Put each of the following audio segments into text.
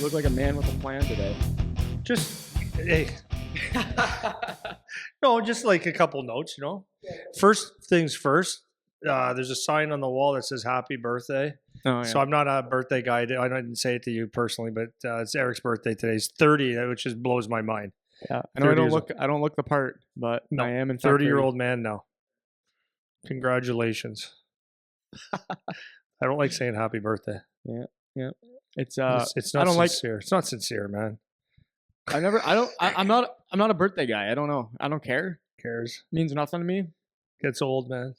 look like a man with a plan today. Just, hey. No, just like a couple notes, First things first, there's a sign on the wall that says happy birthday. Oh, yeah. So I'm not a birthday guy. I didn't say it to you personally, but it's Eric's birthday today. He's 30, which just blows my mind. Yeah, I know I don't look the part, but no, I am in 30-year-old man now. Congratulations. I don't like saying happy birthday. Yeah. It's not sincere. It's not sincere, man. I'm not a birthday guy. I don't know. I don't care. Cares. Means nothing to me. Gets old, man.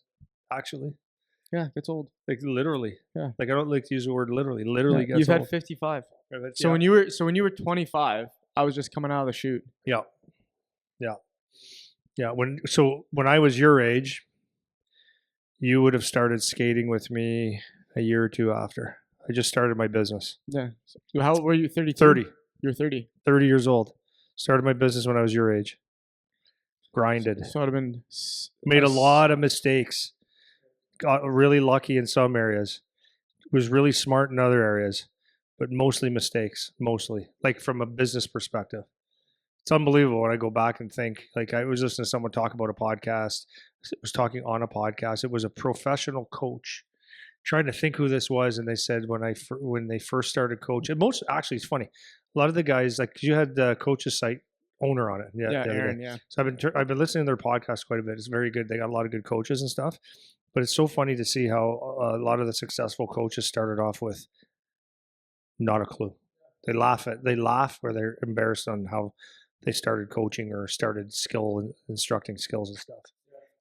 Actually. Yeah, gets old. Like literally. Yeah. Like I don't like to use the word literally. Literally gets You've old. had 55. So when you were 25, I was just coming out of the chute. Yeah. When I was your age, you would have started skating with me a year or two after. I just started my business. Yeah. So how were you? 32? 30. You're 30. 30 years old. Started my business when I was your age. Grinded. So I'd have been... Made a lot of mistakes. Got really lucky in some areas. Was really smart in other areas. But mostly mistakes. Mostly. Like from a business perspective. It's unbelievable when I go back and think. Like I was listening to someone talk about a podcast. I was talking on a podcast. It was a professional coach. Trying to think who this was, and they said when they first started coaching. Actually, it's funny. A lot of the guys, like you had the coach's site owner on it. Yeah, Aaron. Yeah. So I've been listening to their podcast quite a bit. It's very good. They got a lot of good coaches and stuff. But it's so funny to see how a lot of the successful coaches started off with not a clue. They laugh or they're embarrassed on how they started coaching or started instructing skills and stuff.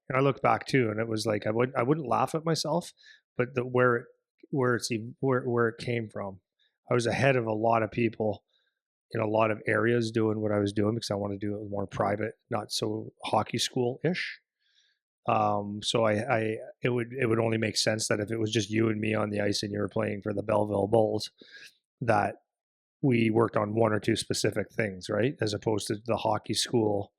And I look back too, and it was like I wouldn't laugh at myself, but where it came from. I was ahead of a lot of people in a lot of areas doing what I was doing because I want to do it more private, not so hockey school-ish. So it would only make sense that if it was just you and me on the ice and you were playing for the Belleville Bulls, that we worked on one or two specific things, right? As opposed to the hockey school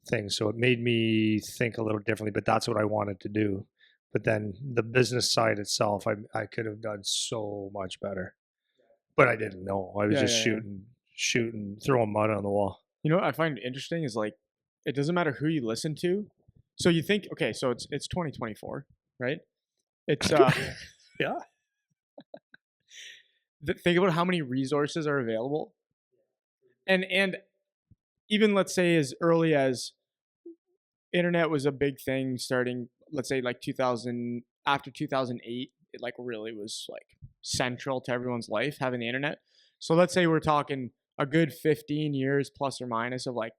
thing. So it made me think a little differently, but that's what I wanted to do. But then the business side itself, I could have done so much better, but I didn't know. I was just shooting, throwing mud on the wall. You know what I find interesting is like, it doesn't matter who you listen to. So you think, okay, so it's 2024, right? It's yeah. Think about how many resources are available, and even let's say as early as internet was a big thing starting, let's say like 2000, after 2008, it like really was like central to everyone's life, having the internet. So let's say we're talking a good 15 years plus or minus of like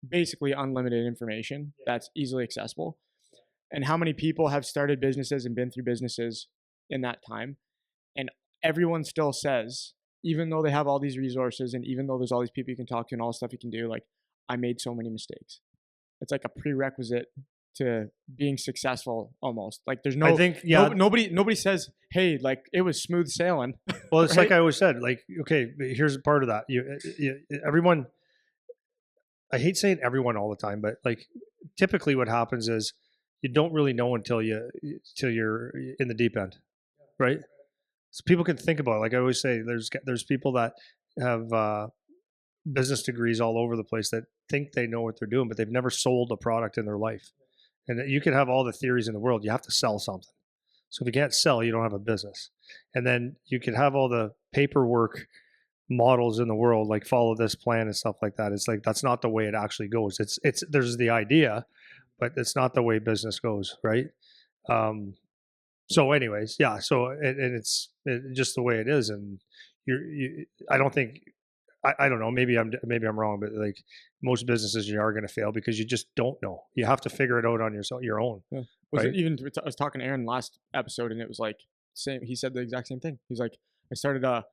basically unlimited information that's easily accessible. And how many people have started businesses and been through businesses in that time? And everyone still says, even though they have all these resources and even though there's all these people you can talk to and all the stuff you can do, like, I made so many mistakes. It's like a prerequisite to being successful almost. Like there's nobody says, hey, like it was smooth sailing. Well, it's right? Like I always said, like, okay, here's a part of that. Everyone, I hate saying everyone all the time, but like typically what happens is you don't really know until you're in the deep end, right? So people can think about it. Like I always say, there's people that have business degrees all over the place that think they know what they're doing, but they've never sold a product in their life. And you can have all the theories in the world. You have to sell something. So if you can't sell, you don't have a business. And then you could have all the paperwork models in the world, like follow this plan and stuff like that. It's like, that's not the way it actually goes. It's there's the idea, but it's not the way business goes. Right. So anyways, yeah. So, and it's just the way it is. And I don't think, I don't know, maybe I'm wrong, but like most businesses, you are going to fail because you just don't know. You have to figure it out on your own. Yeah. Right? I was talking to Aaron last episode, and it was like same. He said the exact same thing. He's like, I started a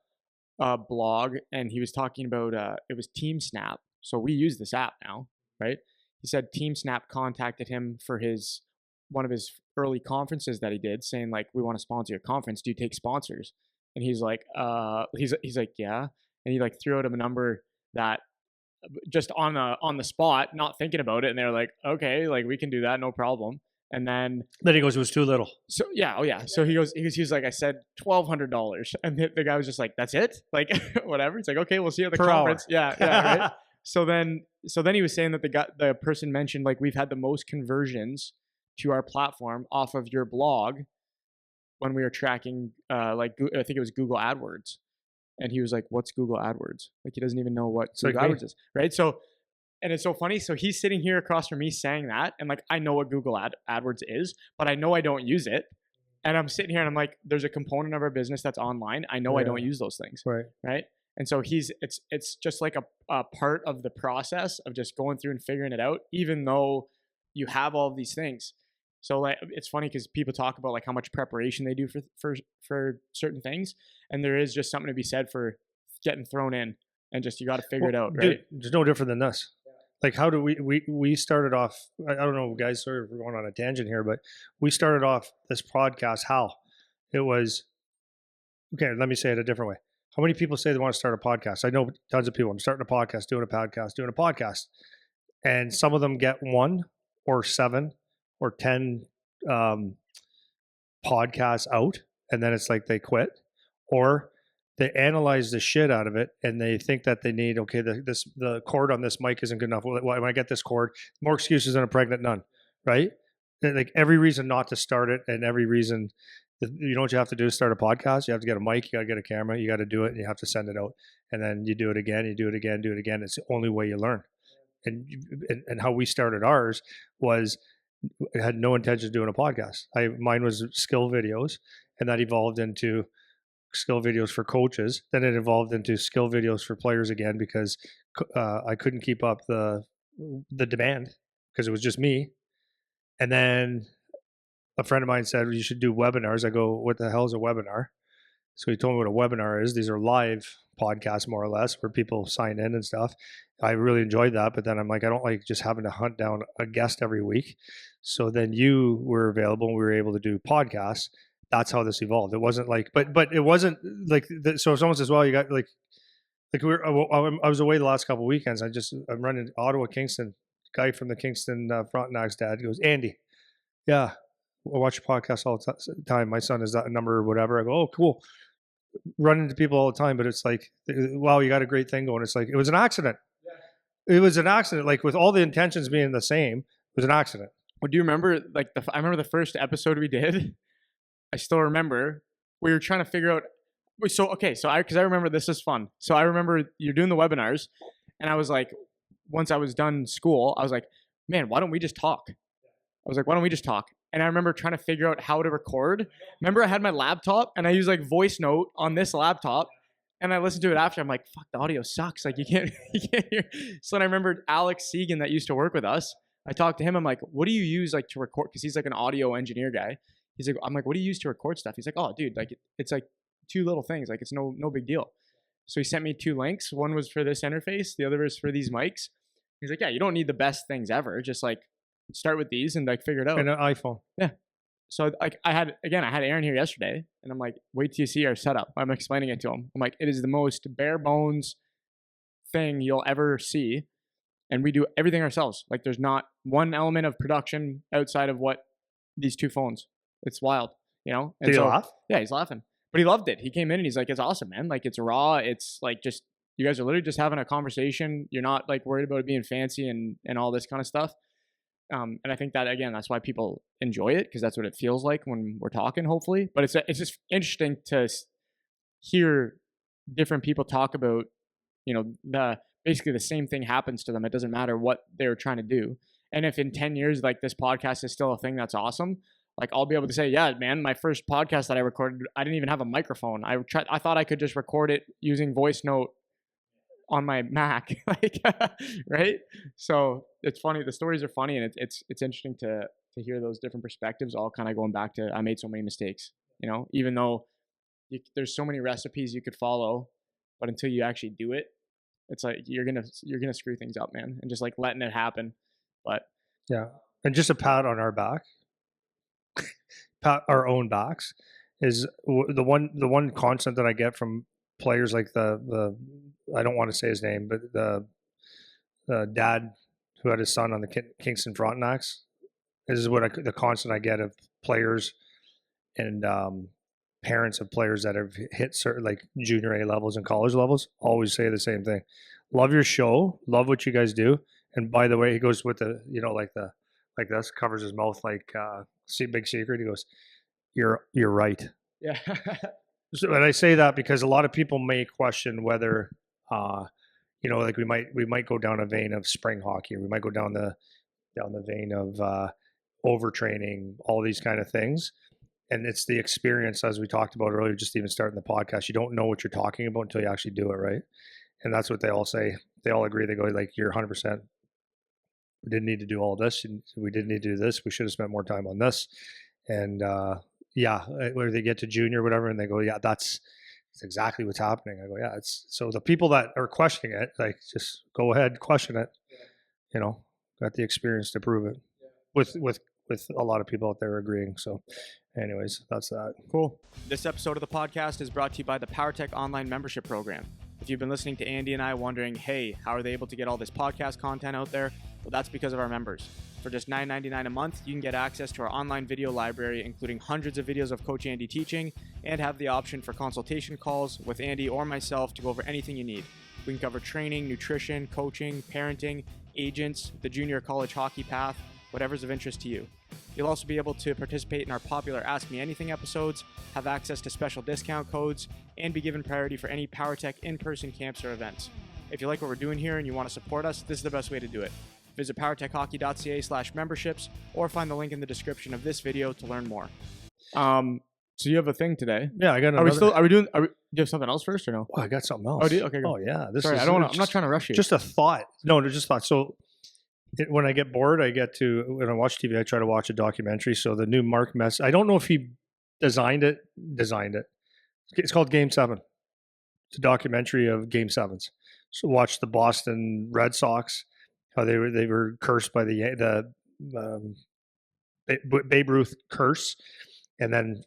blog, and he was talking about it was Team Snap. So we use this app now, right? He said Team Snap contacted him for one of his early conferences that he did, saying like, we want to sponsor your conference. Do you take sponsors? And he's like, he's like, yeah. And he like threw out him a number that just on the spot, not thinking about it. And they're like, okay, like we can do that. No problem. And then he goes, it was too little. so yeah, oh yeah. So he was like, I said $1,200, and the guy was just like, that's it, like whatever. It's like, okay, we'll see you at the Per conference. hour. Yeah, right. So then he was saying that the person mentioned like we've had the most conversions to our platform off of your blog when we were tracking like I think it was Google AdWords, and he was like, what's Google AdWords? Like he doesn't even know what It's Google like me. AdWords is, right? So and it's so funny. So he's sitting here across from me saying that, and like I know what Google AdWords is, but I know I don't use it. And I'm sitting here and I'm like, there's a component of our business that's online. I know I don't use those things, Right. right? And so it's just like a part of the process of just going through and figuring it out, even though you have all of these things. So like it's funny because people talk about like how much preparation they do for certain things, and there is just something to be said for getting thrown in and just you got to figure it out, right? Dude, it's no different than this. Like, how do we started off? I don't know, guys. Sorry if we're going on a tangent here, but we started off this podcast. How it was. Okay, let me say it a different way. How many people say they want to start a podcast? I know tons of people. I'm starting a podcast, doing a podcast, and some of them get 1 or 7 or 10 podcasts out, and then it's like they quit, or they analyze the shit out of it and they think that they need, okay, the cord on this mic isn't good enough. When I get this cord, more excuses than a pregnant nun, right? Like every reason not to start it, and every reason, you know what you have to do is start a podcast. You have to get a mic, you got to get a camera, you got to do it, and you have to send it out, and then you do it again, you do it again, do it again. It's the only way you learn. And how we started ours was, I had no intention of doing a podcast. Mine was skill videos, and that evolved into skill videos for coaches. Then it evolved into skill videos for players again, because I couldn't keep up the demand because it was just me. And then a friend of mine said, you should do webinars. I go, what the hell is a webinar? So he told me what a webinar is. These are live podcasts, more or less, where people sign in and stuff. I really enjoyed that, but then I'm like, I don't like just having to hunt down a guest every week. So then you were available and we were able to do podcasts. That's how this evolved. It wasn't like, but it wasn't like, so if someone says, well, you got like I was away the last couple of weekends. I'm running Ottawa, Kingston. Guy from the Kingston Frontenac's dad goes, Andy, yeah, I watch your podcast all the time. My son is that number or whatever. I go, oh, cool. Run into people all the time, but it's like, wow, you got a great thing going. It's like, it was an accident. It was an accident. Like with all the intentions being the same, it was an accident. Well, do you remember like I remember the first episode we did. I still remember we were trying to figure out. So okay, so because I remember this is fun. So I remember you're doing the webinars, and I was like, once I was done school, I was like, man, why don't we just talk? I was like, why don't we just talk? And I remember trying to figure out how to record. Remember, I had my laptop and I used like voice note on this laptop, and I listened to it after. I'm like, fuck, the audio sucks. Like you can't hear. So then I remembered Alex Segan that used to work with us. I talked to him. I'm like, what do you use like to record? Because he's like an audio engineer guy. He's like, I'm like, what do you use to record stuff? He's like, oh, dude, like it's like 2 little things. Like it's no big deal. So he sent me 2 links. One was for this interface. The other was for these mics. He's like, yeah, you don't need the best things ever. Just like start with these and like figure it out. And an iPhone. Yeah. So like I had Aaron here yesterday, and I'm like, wait till you see our setup. I'm explaining it to him. I'm like, it is the most bare bones thing you'll ever see, and we do everything ourselves. Like there's not one element of production outside of what these 2 phones. It's wild, you know. And Did he laugh? Yeah, he's laughing, but he loved it. He came in and he's like, it's awesome, man. Like it's raw. It's like just you guys are literally just having a conversation. You're not like worried about it being fancy and all this kind of stuff. And I think that again, that's why people enjoy it, because that's what it feels like when we're talking. Hopefully, but it's just interesting to hear different people talk about, you know, basically the same thing happens to them. It doesn't matter what they're trying to do. And if in 10 years, like this podcast is still a thing, that's awesome. Like I'll be able to say, yeah, man, my first podcast that I recorded, I didn't even have a microphone. I thought I could just record it using voice note on my Mac, like, right? So it's funny. The stories are funny, and it's interesting to hear those different perspectives, all kind of going back to, I made so many mistakes, you know, even though there's so many recipes you could follow, but until you actually do it, it's like, you're going to screw things up, man. And just like letting it happen. But yeah. And just a pat on our back, pat our own backs, is the one constant that I get from players, like the I don't want to say his name, but the dad who had his son on the Kingston Frontenacs, This is what the constant I get of players and parents of players that have hit certain like junior A levels and college levels. Always say the same thing: love your show, love what you guys do. And by the way, he goes with the like this, covers his mouth like big secret. He goes, "You're right." Yeah. So, and I say that because a lot of people may question whether, like we might go down a vein of spring hockey, or we might go down the vein of overtraining, all these kind of things. And it's the experience, as we talked about earlier, just even starting the podcast. You don't know what you're talking about until you actually do it, right? And that's what they all say. They all agree. They go like, "You're 100%. We didn't need to do all this. We didn't need to do this. We should have spent more time on this." And where they get to junior or whatever, and they go, "Yeah, that's exactly what's happening." I go, "Yeah, it's." So the people that are questioning it, like, just go ahead, question it. Got the experience to prove it. With a lot of people out there agreeing. So, anyways, that's that. Cool. This episode of the podcast is brought to you by the PowerTech online membership program. If you've been listening to Andy and I wondering, hey, how are they able to get all this podcast content out there? Well, that's because of our members. For just $9.99 a month, you can get access to our online video library, including hundreds of videos of Coach Andy teaching, and have the option for consultation calls with Andy or myself to go over anything you need. We can cover training, nutrition, coaching, parenting, agents, the junior college hockey path, whatever's of interest to you. You'll also be able to participate in our popular Ask Me Anything episodes, have access to special discount codes, and be given priority for any PowerTech in-person camps or events. If you like what we're doing here and you want to support us, this is the best way to do it. Visit powertechhockey.ca/memberships or find the link in the description of this video to learn more. So you have a thing today. Yeah, I got another. Do you have something else first or no? Oh, I got something else. Oh, do you? Okay, go. Oh, yeah. Sorry, I'm not trying to rush you. Just a thought. No, just thought. So when I get bored, when I watch TV, I try to watch a documentary. So the new Mark Mess, I don't know if he designed it. It's called Game 7. It's a documentary of Game 7s. So watch the Boston Red Sox, how they were cursed by the Babe Ruth curse. And then,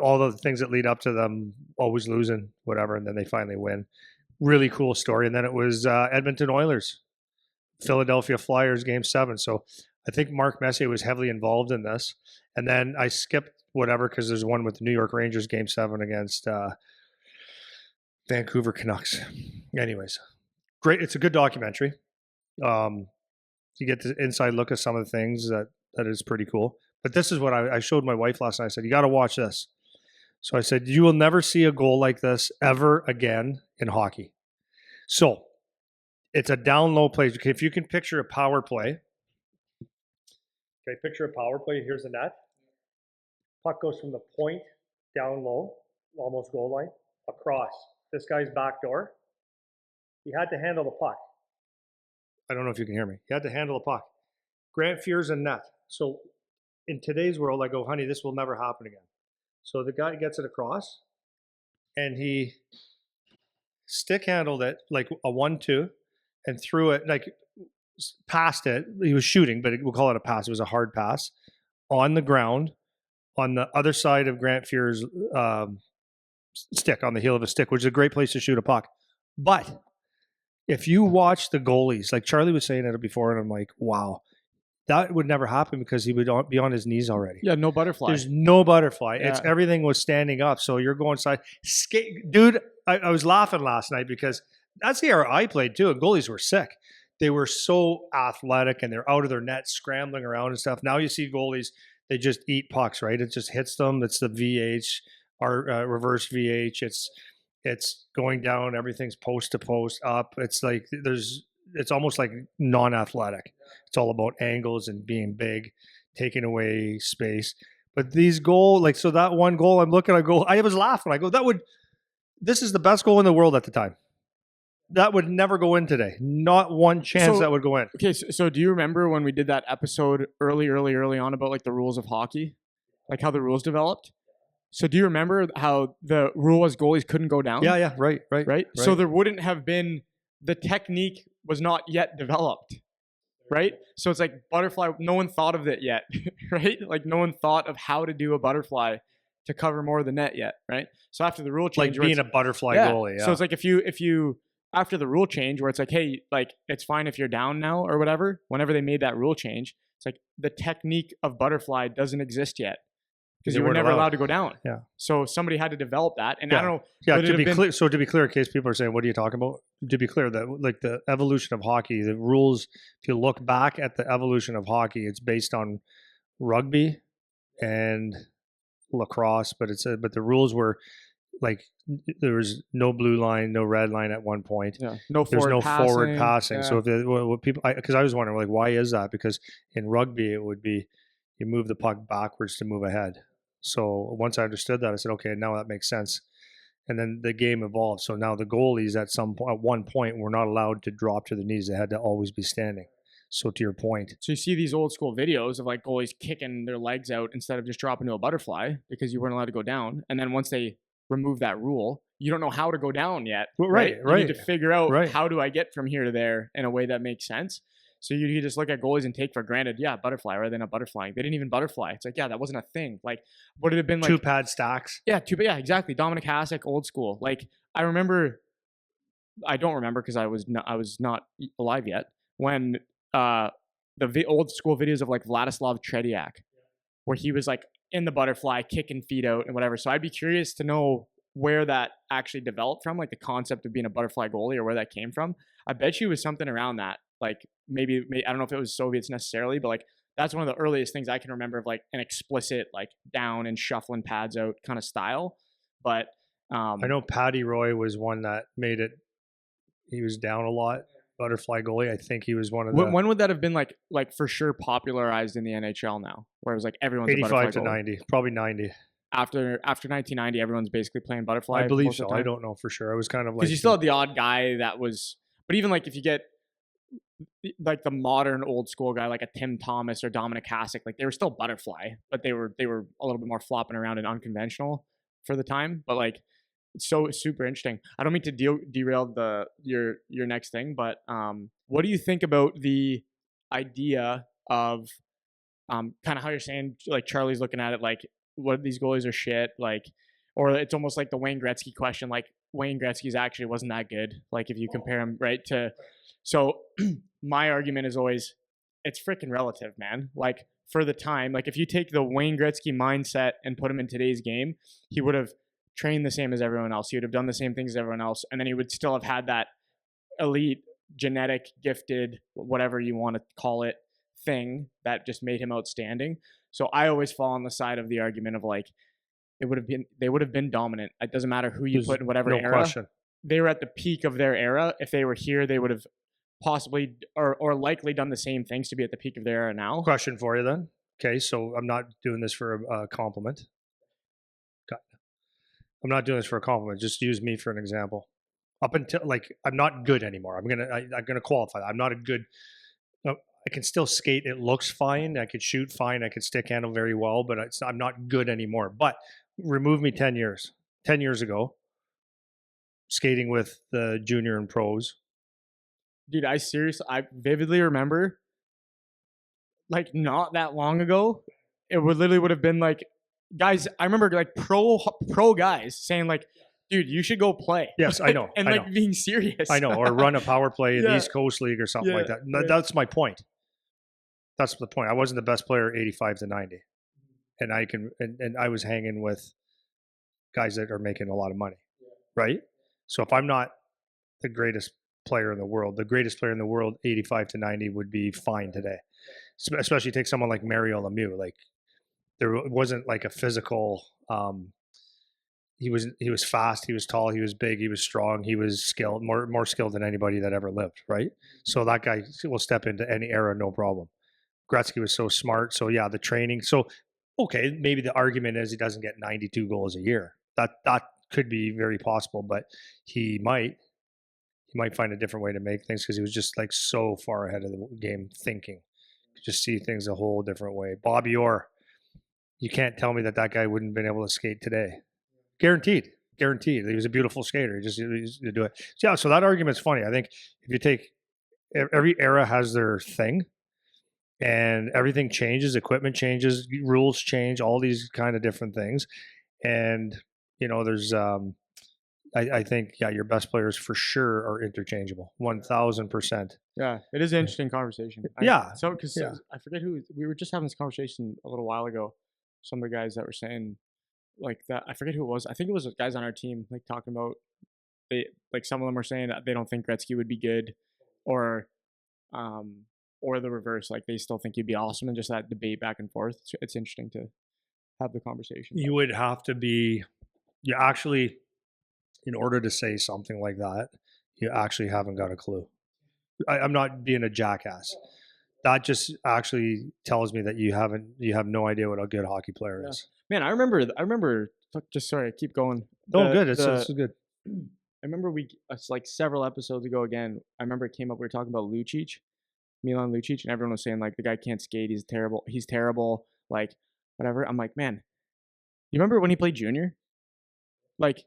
all the things that lead up to them always losing, whatever, and then they finally win. Really cool story. And then it was Edmonton Oilers, Philadelphia Flyers, Game 7. So I think Mark Messier was heavily involved in this. And then I skipped whatever because there's one with the New York Rangers, Game 7 against Vancouver Canucks. Anyways, great. It's a good documentary. You get the inside look at some of the things that is pretty cool. But this is what I showed my wife last night. I said, "You got to watch this." So I said, "You will never see a goal like this ever again in hockey." So it's a down low play. Okay, if you can picture a power play. Okay, picture a power play. Here's the net. Puck goes from the point down low, almost goal line, across this guy's back door. He had to handle the puck. I don't know if you can hear me. He had to handle the puck. Grant Fuhr's in net. So in today's world, I go, "Honey, this will never happen again." So the guy gets it across, and he stick handled it like a 1-2 and threw it, like past it. He was shooting, but we'll call it a pass. It was a hard pass on the ground on the other side of Grant Fuhr's stick, on the heel of a stick, which is a great place to shoot a puck. But if you watch the goalies, like Charlie was saying it before, and I'm like, wow. That would never happen because he would be on his knees already. Yeah, no butterfly. There's no butterfly. Yeah. It's everything was standing up. So you're going side. Dude, I was laughing last night because that's the era I played too. And goalies were sick. They were so athletic and they're out of their net scrambling around and stuff. Now you see goalies, they just eat pucks, right? It just hits them. It's the VH, or reverse VH. It's going down. Everything's post to post up. It's like it's almost like non-athletic. It's all about angles and being big, taking away space. But these goals, so that one goal, I'm looking, I was laughing. I go, this is the best goal in the world at the time. That would never go in today. Not one chance that would go in. Okay, so do you remember when we did that episode early on about like the rules of hockey? Like how the rules developed? So do you remember how the rule was goalies couldn't go down? Yeah, right. So there wouldn't have been, the technique was not yet developed, right? So it's like butterfly, no one thought of it yet, right? Like no one thought of how to do a butterfly to cover more of the net yet, right? So after the rule change, like being a butterfly goalie. Yeah. So it's like if you after the rule change where it's like, hey, like it's fine if you're down now or whatever, whenever they made that rule change, it's like the technique of butterfly doesn't exist yet because They you were weren't never allowed. allowed to go down. Yeah. So somebody had to develop that. And I don't know. Yeah. would it To have be been- clear, so to be clear, in case people are saying, "What are you talking about?" To be clear, that like the evolution of hockey, the rules. If you look back at the evolution of hockey, it's based on rugby and lacrosse, but the rules were like there was no blue line, no red line at one point. Yeah. No There's forward no passing. forward passing. Yeah. So if they, what people, because I was wondering like why is that? Because in rugby it would be you move the puck backwards to move ahead. So once I understood that, I said, okay, now that makes sense. And then the game evolved. So now the goalies at one point were not allowed to drop to the knees; they had to always be standing. So to your point, So you see these old school videos of like goalies kicking their legs out instead of just dropping to a butterfly because you weren't allowed to go down. And then once they remove that rule, you don't know how to go down yet. Well, Right. right, You need to figure out right. how do I get from here to there in a way that makes sense. So you just look at goalies and take for granted, yeah, butterfly, right? They're not butterflying. They didn't even butterfly. It's like, yeah, that wasn't a thing. Like, would it have been like two pad stacks. Yeah, yeah, exactly. Dominic Hasek, old school. Like I remember, I don't remember because I was not alive yet when the old school videos of like Vladislav Tretiak, where he was like in the butterfly, kicking feet out and whatever. So I'd be curious to know where that actually developed from, like the concept of being a butterfly goalie or where that came from. I bet you it was something around that. Like maybe I don't know if it was Soviets necessarily, but like that's one of the earliest things I can remember of like an explicit like down and shuffling pads out kind of style. But I know Patty Roy was one that made it. He was down a lot. Butterfly goalie. I think he was one of the when would that have been like for sure popularized in the NHL now, where it was like everyone's a 85 butterfly to goalie? 90, probably 90. After 1990, everyone's basically playing butterfly. I believe most of so. the I time. don't know for sure. I was kind of like Because you still had the odd guy that was, but even like if you get like the modern old school guy like a Tim Thomas or Dominic Hasek, like they were still butterfly, but they were a little bit more flopping around and unconventional for the time. But like it's so super interesting. I don't mean to derail your next thing, but what do you think about the idea of kind of how you're saying like Charlie's looking at it like what these goalies are shit, like, or it's almost like the Wayne Gretzky question, like Wayne Gretzky's actually wasn't that good, like if you compare him right to. So my argument is always it's freaking relative, man. Like for the time, like if you take the Wayne Gretzky mindset and put him in today's game, he would have trained the same as everyone else. He would have done the same things as everyone else, and then he would still have had that elite, genetic, gifted, whatever you want to call it, thing that just made him outstanding. So I always fall on the side of the argument of like they would have been dominant. It doesn't matter who you put in whatever no era. question. They were at the peak of their era. If they were here, they would have possibly or likely done the same things to be at the peak of their era now. Question for you then. Okay, so I'm not doing this for a compliment. I'm not doing this for a compliment. Just use me for an example. Up until like I'm not good anymore. I'm gonna qualify. I'm not a good. I can still skate. It looks fine. I could shoot fine. I could stick handle very well, but I'm not good anymore. But remove me 10 years. 10 years ago, skating with the junior and pros. Dude, I vividly remember, like not that long ago, it would have been like, guys. I remember like pro guys saying like, dude, you should go play. Yes, I know. And I like know. being serious. I know, or run a power play in the Yeah. East Coast League or something Yeah, like that. right. That's my point. That's the point. I wasn't the best player 85 to 90. And I was hanging with guys that are making a lot of money. Right? So if I'm not the greatest player in the world, the greatest player in the world 85 to 90 would be fine today. Especially take someone like Mario Lemieux. Like there wasn't like a physical he was fast, he was tall, he was big, he was strong, he was skilled, more skilled than anybody that ever lived, right? So that guy will step into any era, no problem. Gretzky was so smart. So yeah, the training. So okay, maybe the argument is he doesn't get 92 goals a year. That could be very possible, but he might find a different way to make things because he was just like so far ahead of the game thinking. Just see things a whole different way. Bobby Orr, you can't tell me that guy wouldn't have been able to skate today. Guaranteed. He was a beautiful skater. He just to do it. So, yeah, so that argument's funny. I think if you take every era has their thing, and everything changes, equipment changes, rules change, all these kind of different things, and there's I think, yeah, your best players for sure are interchangeable, 1000%. Yeah, it is an interesting conversation. Yeah, Because yeah. I forget who we were just having this conversation a little while ago. Some of the guys that were saying like that. I forget who it was. I think it was the guys on our team like talking about they like some of them were saying that they don't think Gretzky would be good, or um or the reverse. Like they still think he'd be awesome, and just that debate back and forth. It's interesting to have the conversation. You would have to be, you actually, in order to say something like that, you actually haven't got a clue. I'm not being a jackass. That just actually tells me that you have no idea what a good hockey player Yeah, is. man. I remember. Just sorry, keep going. Oh, good. It's The good. I remember it's like several episodes ago again. I remember it came up. We were talking about Lucic, Milan Lucic, and everyone was saying like the guy can't skate. He's terrible. He's terrible. Like whatever. I'm like, man, you remember when he played junior? Like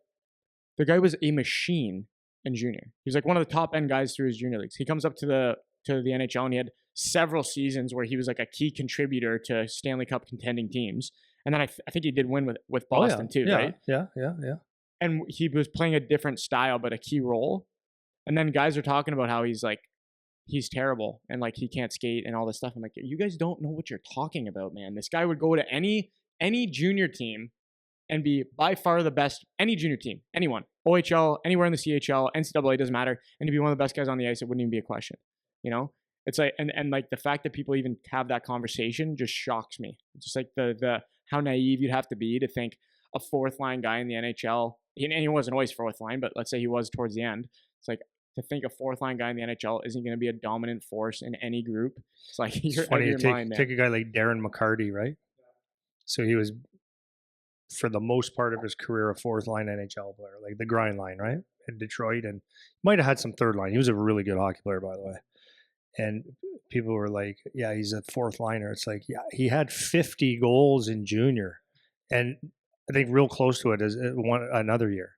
the guy was a machine in junior. He was like one of the top end guys through his junior leagues. He comes up to the NHL and he had several seasons where he was like a key contributor to Stanley Cup contending teams. And then I think he did win with Oh yeah, Boston too, yeah, right? yeah. And he was playing a different style but a key role. And then guys are talking about how he's terrible and like he can't skate and all this stuff. I'm like, you guys don't know what you're talking about, man. This guy would go to any junior team and be by far the best, any junior team, anyone, OHL, anywhere in the CHL, NCAA, doesn't matter, and to be one of the best guys on the ice, it wouldn't even be a question. You know, it's like and like the fact that people even have that conversation just shocks me. It's just like the how naive you'd have to be to think a fourth line guy in the NHL, and he wasn't always fourth line, but let's say he was towards the end. It's like to think a fourth line guy in the NHL isn't going to be a dominant force in any group. It's like It's you're out of funny to your mind, man. take a guy like Darren McCarty, right? So he was, for the most part of his career, a fourth line NHL player, like the grind line, right? In Detroit, and might have had some third line. He was a really good hockey player, by the way. And people were like, "Yeah, he's a fourth liner." It's like, yeah, he had 50 goals in junior, and I think real close to it is one another year.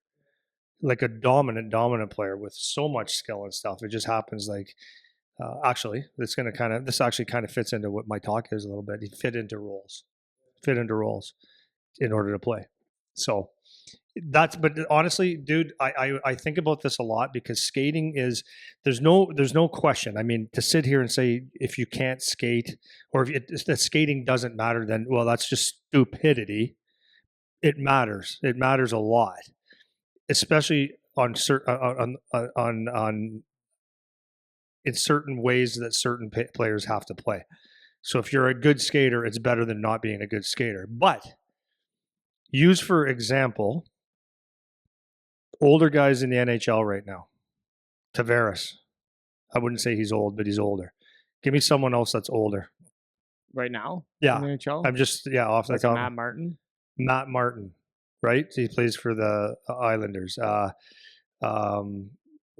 Like a dominant player with so much skill and stuff. It just happens like, actually, this actually kind of fits into what my talk is a little bit. He fit into roles in order to play. So but honestly, dude, I think about this a lot because skating is, there's no question. I mean, to sit here and say if you can't skate or if the skating doesn't matter, then well, that's just stupidity. It matters. It matters a lot, especially on certain on in certain ways that certain players have to play. So if you're a good skater, it's better than not being a good skater. But use for example, older guys in the NHL right now. Tavares. I wouldn't say he's old, but he's older. Give me someone else that's older. Right now in Yeah. the NHL, I'm just, yeah, off the like top. Matt Martin. Matt Martin, right? He plays for the Islanders. Um,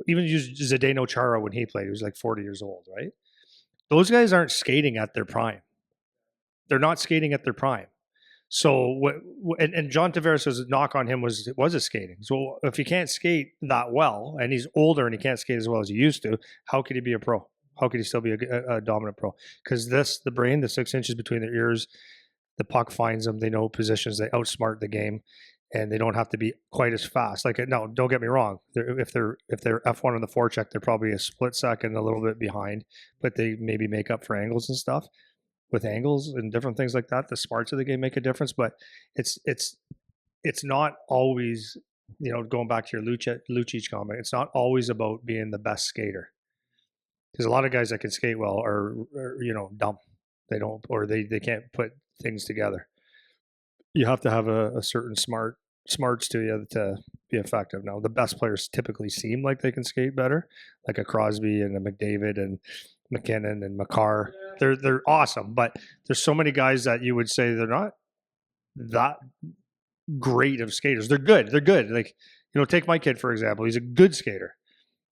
even use Zdeno Chara when he played. He was like 40 years old, right? Those guys aren't skating at their prime. They're not skating at their prime. So and John Tavares' knock on him was his skating. So if he can't skate that well and he's older and he can't skate as well as he used to, how could he be a pro? How could he still be a dominant pro? Because the brain, the 6 inches between their ears, the puck finds them. They know positions. They outsmart the game, and they don't have to be quite as fast. Like, no, don't get me wrong. If they're F1 on the forecheck, they're probably a split second, a little bit behind, but they maybe make up for angles and stuff. With angles and different things like that, the smarts of the game make a difference. But it's not always, going back to your Lucic comment, it's not always about being the best skater. Because a lot of guys that can skate well are dumb. They don't, or they can't put things together. You have to have a certain smarts to you to be effective. Now, the best players typically seem like they can skate better, like a Crosby and a McDavid and McKinnon and Makar. They're awesome, but there's so many guys that you would say they're not that great of skaters. They're good. They're good. Like, take my kid, for example. He's a good skater.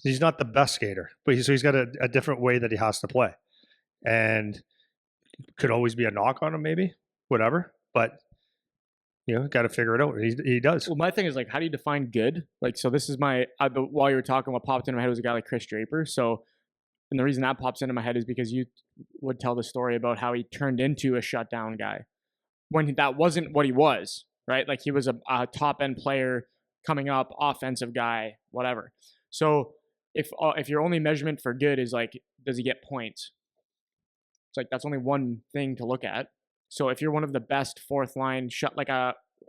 He's not the best skater, but he's got a different way that he has to play. And could always be a knock on him, maybe, whatever. But, got to figure it out. He does. Well, my thing is like, how do you define good? Like, so this is while you were talking, what popped into my head was a guy like Chris Draper. So, and the reason that pops into my head is because you would tell the story about how he turned into a shutdown guy when that wasn't what he was, right? Like he was a top end player coming up, offensive guy, whatever. So if your only measurement for good is like, does he get points? It's like that's only one thing to look at. So if you're one of the best fourth line shot, like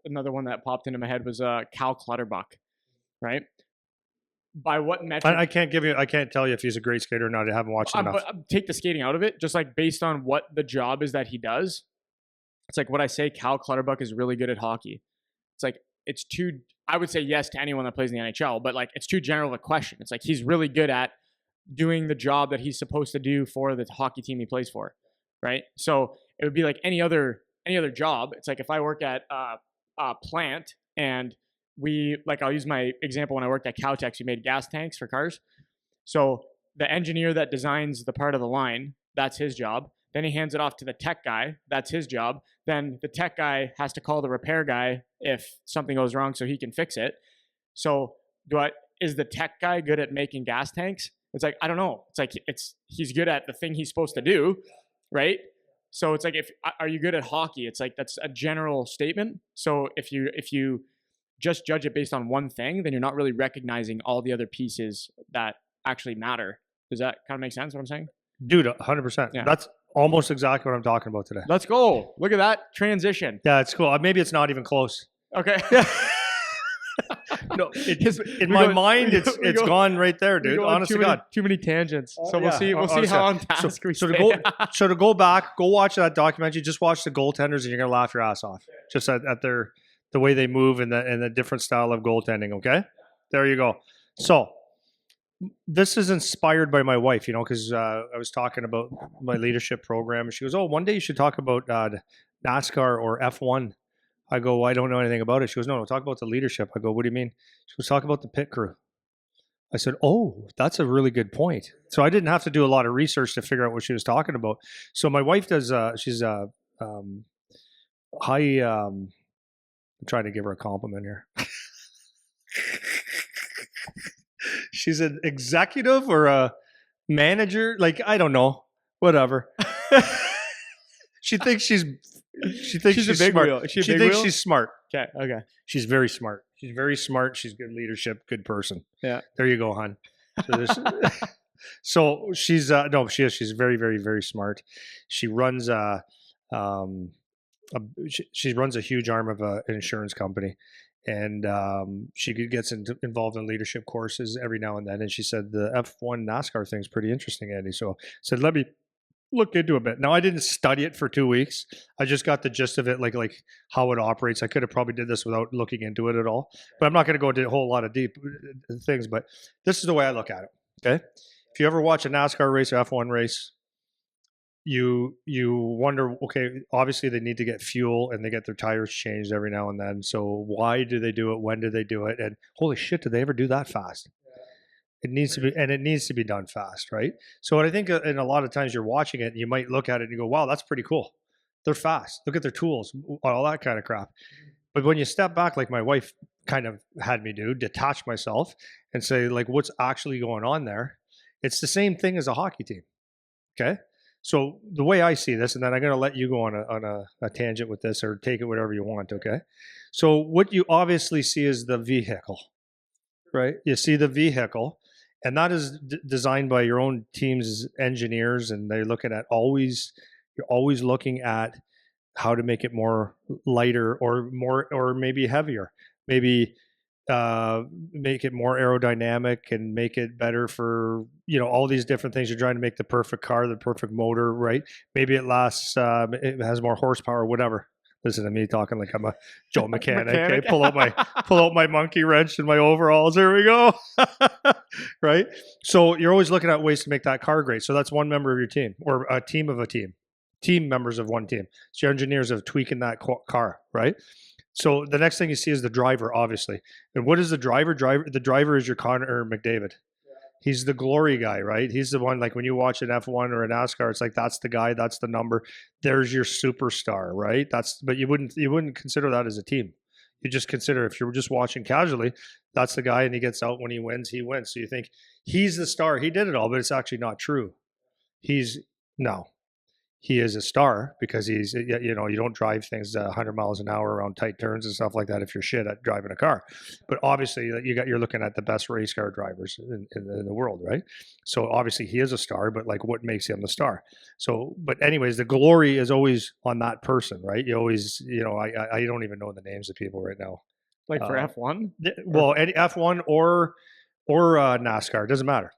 another one that popped into my head was Cal Clutterbuck, right? By what metric? I can't tell you if he's a great skater or not. I haven't watched enough. But take the skating out of it, just like based on what the job is that he does. It's like what I say. Cal Clutterbuck is really good at hockey. It's like it's too. I would say yes to anyone that plays in the NHL, but like it's too general of a question. It's like he's really good at doing the job that he's supposed to do for the hockey team he plays for, right? So it would be like any other job. It's like if I work at a plant and I'll use my example when I worked at Caltex, we made gas tanks for cars. So the engineer that designs the part of the line, that's his job. Then he hands it off to the tech guy. That's his job. Then the tech guy has to call the repair guy if something goes wrong so he can fix it. So is the tech guy good at making gas tanks? It's like, I don't know. It's like he's good at the thing he's supposed to do, right? So it's like, are you good at hockey? It's like that's a general statement. So if you just judge it based on one thing, then you're not really recognizing all the other pieces that actually matter. Does that kind of make sense what I'm saying? Dude, 100%. Yeah. That's almost exactly what I'm talking about today. Let's go. Look at that transition. Yeah, it's cool. Maybe it's not even close. Okay. No, in my mind, it's gone right there, dude. Honest to God, too many tangents. So we'll see how on task we stay. To go back, go watch that documentary. Just watch the goaltenders, and you're gonna laugh your ass off. Just at the way they move and the different style of goaltending. Okay, there you go. So this is inspired by my wife, because I was talking about my leadership program, and she goes, "Oh, one day you should talk about NASCAR or F1." I go, well, I don't know anything about it. She goes, no, talk about the leadership. I go, what do you mean? She goes, talk about the pit crew. I said, oh, that's a really good point. So I didn't have to do a lot of research to figure out what she was talking about. So my wife does, she's a high, I'm trying to give her a compliment here. She's an executive or a manager. Like, I don't know, whatever. She thinks she's a big smart. Wheel. She thinks she's smart. Okay. She's very smart. She's very smart. She's good leadership, good person. Yeah. There you go, hon. So she's no, she is. She's very, very, very smart. She runs she runs a huge arm of an insurance company, and she gets involved in leadership courses every now and then. And she said the F1 NASCAR thing's pretty interesting, Andy. So I said, let me look into a bit. Now I didn't study it for 2 weeks. I just got the gist of it, like how it operates. I could have probably did this without looking into it at all, but I'm not going to go into a whole lot of deep things. But this is the way I look at it. Okay, if you ever watch a NASCAR race or F1 race, you wonder, okay, obviously they need to get fuel and they get their tires changed every now and then. So why do they do it? When do they do it? And holy shit, did they ever do that fast? It needs to be, and it needs to be done fast, right? So what I think, and a lot of times you're watching it, and you might look at it and you go, wow, that's pretty cool. They're fast. Look at their tools, all that kind of crap. But when you step back, like my wife kind of had me do, detach myself and say, like, what's actually going on there? It's the same thing as a hockey team, okay? So the way I see this, and then I'm going to let you go on a tangent with this, or take it whatever you want, okay? So what you obviously see is the vehicle, right? You see the vehicle. And that is designed by your own team's engineers, and they're looking at you're always looking at how to make it more lighter or maybe heavier, maybe make it more aerodynamic and make it better for, all these different things. You're trying to make the perfect car, the perfect motor, right? Maybe it lasts, it has more horsepower, whatever. Listen to me talking like I'm a Joe mechanic. Okay? Pull out my monkey wrench and my overalls. There we go. Right? So you're always looking at ways to make that car great. So that's one member of your team, or a team of a team. Team members of one team. So your engineers are tweaking that car, right? So the next thing you see is the driver, obviously. And what is the driver? The driver is your Connor McDavid. He's the glory guy, right? He's the one, like when you watch an F1 or a NASCAR, it's like, that's the guy, that's the number. There's your superstar, right? But you wouldn't consider that as a team. You just consider, if you're just watching casually, that's the guy, and he gets out when he wins, he wins. So you think he's the star, he did it all, but it's actually not true. he is a star because he's, you know, you don't drive things 100 miles an hour around tight turns and stuff like that if you're shit at driving a car. But obviously, you're looking at the best race car drivers in the world, right? So obviously, he is a star, but like, what makes him the star? So, but anyways, the glory is always on that person, right? You always, you know, I don't even know the names of people right now. Like for F1? Well, any F1 or NASCAR, doesn't matter.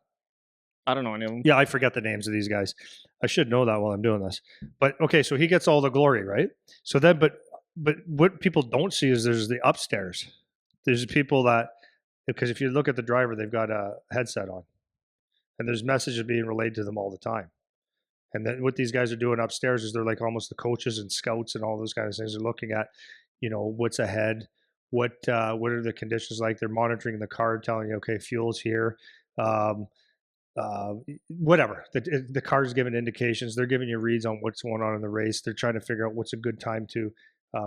I don't know any of them. Yeah, I forget the names of these guys. I should know that while I'm doing this. But okay, so he gets all the glory, right? So then, but what people don't see is there's the upstairs. There's people that, because if you look at the driver, they've got a headset on, and there's messages being relayed to them all the time. And then what these guys are doing upstairs is they're like almost the coaches and scouts and all those kind of things. They're looking at, you know, what's ahead, what are the conditions like. They're monitoring the car, telling you, okay, fuel's here. Um, Whatever the car's giving indications, they're giving you reads on what's going on in the race. They're trying to figure out what's a good time to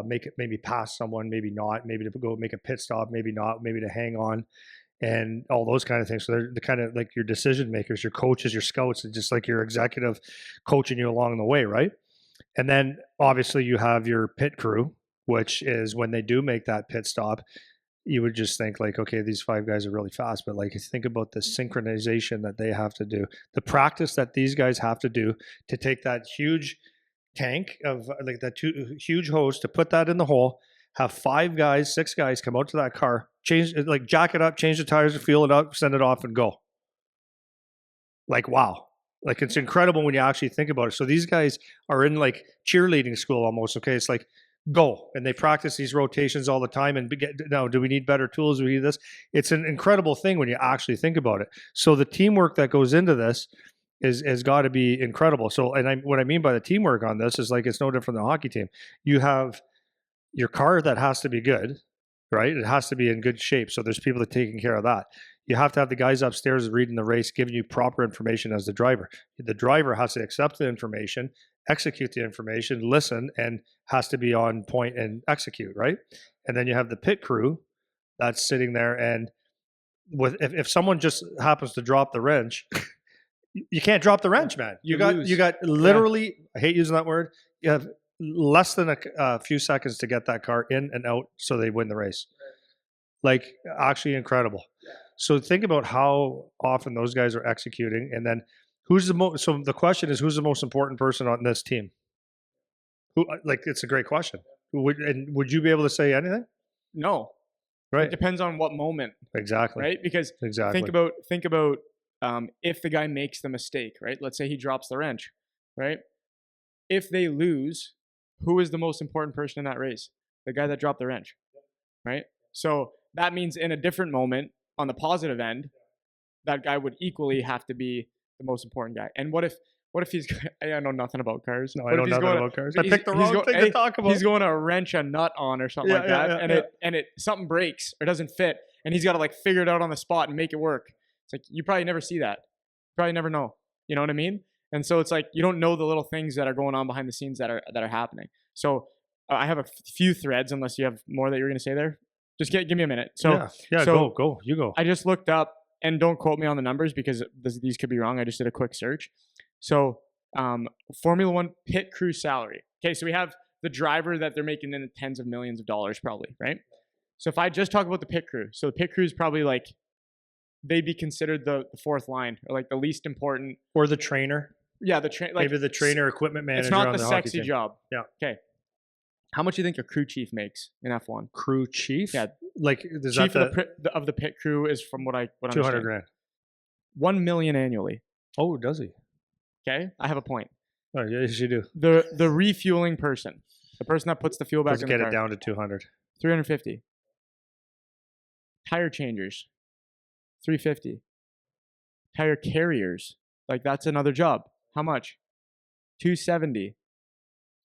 make it, maybe pass someone, maybe not, maybe to go make a pit stop, maybe not, maybe to hang on, and all those kind of things. So they're the kind of like your decision makers, your coaches, your scouts, and just like your executive coaching you along the way, right? And then obviously you have your pit crew, which is when they do make that pit stop, you would just think like, okay, these 5 guys are really fast, but like think about the synchronization that they have to do, the practice that these guys have to do to take that huge tank of like that huge hose, to put that in the hole, have 5 guys, 6 guys come out to that car, change, like jack it up, change the tires, fuel it up, send it off and go. Like, wow. Like, it's incredible when you actually think about it. So these guys are in like cheerleading school almost. Okay. It's like, go. And they practice these rotations all the time. And now, do we need better tools? Do we need this? It's an incredible thing when you actually think about it. So the teamwork that goes into this has got to be incredible. So, and what I mean by the teamwork on this is like, it's no different than a hockey team. You have your car that has to be good, right? It has to be in good shape. So there's people that are taking care of that. You have to have the guys upstairs reading the race, giving you proper information as the driver. The driver has to accept the information, execute the information, listen, and has to be on point and execute, right? And then you have the pit crew that's sitting there, and if someone just happens to drop the wrench, you can't drop the wrench, man. You got literally, I hate using that word, you have less than a few seconds to get that car in and out so they win the race. Like, actually incredible. So think about how often those guys are executing, and then who's the most. So the question is, who's the most important person on this team? Who? Like, it's a great question. Would you be able to say anything? No. Right. It depends on what moment. Exactly. Right? Because think about if the guy makes the mistake, right? Let's say he drops the wrench, right? If they lose, who is the most important person in that race? The guy that dropped the wrench, right? So that means in a different moment, on the positive end, that guy would equally have to be the most important guy. And what if he's, I know nothing about cars. No, I know nothing about cars. I picked the wrong thing to talk about. He's going to wrench a nut on or something like that, and it something breaks or doesn't fit, and he's got to like figure it out on the spot and make it work. It's like, you probably never see that. You probably never know. You know what I mean? And so it's like, you don't know the little things that are going on behind the scenes that are happening. So I have a few threads, unless you have more that you're going to say there. Just give me a minute. So go. You go. I just looked up, and don't quote me on the numbers because these could be wrong. I just did a quick search. So Formula One pit crew salary. Okay, so we have the driver that they're making in the tens of millions of dollars probably, right? So if I just talk about the pit crew, so the pit crew is probably like, they'd be considered the fourth line, or like the least important. Or the trainer. Yeah, the trainer. Like, maybe the trainer, equipment manager. It's not on the sexy team. job. Yeah. Okay. How much do you think a crew chief makes in F1? Crew chief? Yeah. Like, is chief that of the pit crew is, from what I 200 grand. 1 million annually. Oh, does he? Okay, I have a point. Oh, yes, you do. The refueling person, the person that puts the fuel back in the car, get it down to 200. 350. Tire changers, 350. Tire carriers, like, that's another job. How much? 270.